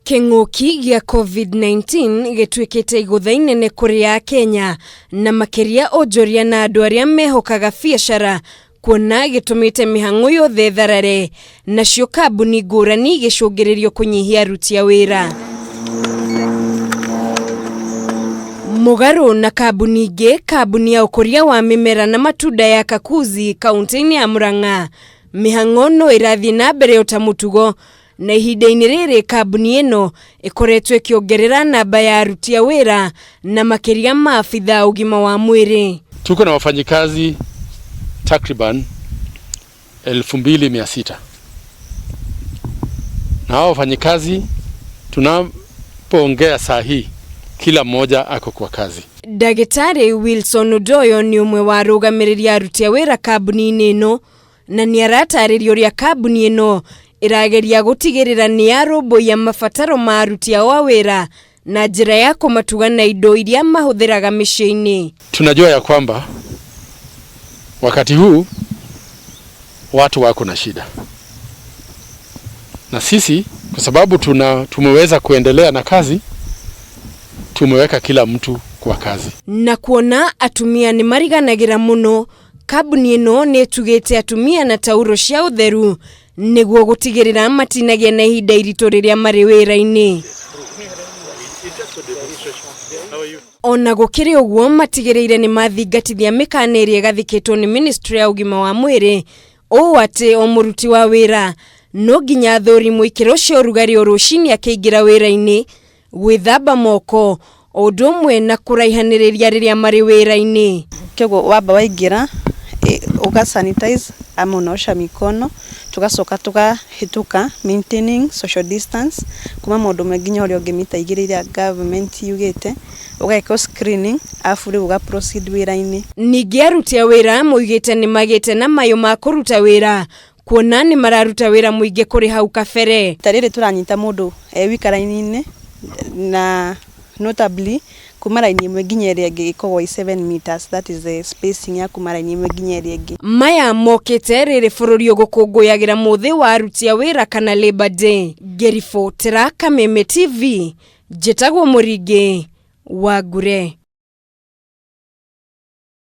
King'uki gĩa COVID-19 gĩtuĩkĩte igũtha inene kũrĩ Kenya na makiria onjoria na andũ arĩa mehokaga biacara kuona gĩtũmĩte mĩhang'o yothe tharare nacio kambuni ngũrani gĩcũngĩrĩrio kũnyihia aruti a wĩra. Mugaru na kambuni ingĩ, kambuni ya ukuria wa mimera na matunda ya Kakuzi kaunti-inĩ ya Murang'a, mĩhang'o no ĩrathiĩ na mbere ota mũtugo na ihinda-inĩ rĩrĩ kambuni ĩno ĩkoretwo ĩkĩongerera namba ya aruti a wĩra na makiria maabitha ugima wa mwiri. Tuko na wafanyikazi takriban 2600 na hao wafanyikazi tunapoongea saa hii kila mmoja ako kwa kazi. Dagitari Wilson Odoyo ni umwe wa rugamirĩria aruti a wĩra kambuni-inĩ ĩno na nĩ aratarĩria ũrĩa kambuni ĩno irageria gutigirira ni arũmbũiya mabataro ma aruti a wĩra na njĩra ya kũmatuga na indo iria mahũthĩraga mĩciĩ-inĩ. Tunajua ya kwamba wakati huu watu wako na shida, na sisi kwa sababu tumeweza kuendelea na kazi, tumeweka kila mtu kwa kazi. Na kuona atumia ni mariganagira muno, kambuni ĩno nĩ ĩtugĩte atumia na tauro cia ũtheru nĩguo gũtigĩrĩra matinagia na ihinda iritũ rĩrĩa marĩ wĩra-inĩ. Ona gũkĩrĩ ũguo matigĩrĩire nĩ mathingatithia mĩkana ĩrĩa ĩgathĩkĩtwo nĩ Ministry ya Ugima wa Mwiri ũũ atĩ o mũruti wa wĩra no nginya athũrimwo ikĩro cia ũrugarĩ o rũcinĩ akĩingĩra wĩra-inĩ, gwĩthamba moko o ũndũ ũmwe na kũraihanĩrĩria rĩrĩa marĩ wĩra-inĩ. Kĩguo wamba waingĩra ugasanitize ama unaosha mikono, tugacoka tugahituka maintaining social distance kuma mũndũ mwenginya ũrĩa ũngĩ mita igĩrĩ iria government yugĩte, ũgeka screening afu rĩu uga proceed wĩra-inĩ. Ningĩ aruti a wĩra moigĩte nĩ magĩte na mayũ ma kũruta wĩra kuona nĩ mararuta wĩra mũingĩ kũrĩ hau kabere. Tarĩrĩ turanyita mũndũ wika raini-inĩ na notably kuma raini ĩmwe nginya ĩrĩa ĩngĩ ĩkoragwo 7 meters, that is the spacing ya kuma raini ĩmwe nginya ĩrĩa ĩngĩ. Maya mokĩte rĩrĩ bũrũri ũgũkũngũyagĩra mũthĩ wa aruti a wĩra kana Labor Day. Ngĩribotera Kameme TV, njĩtagwo Muringi wa Ngure.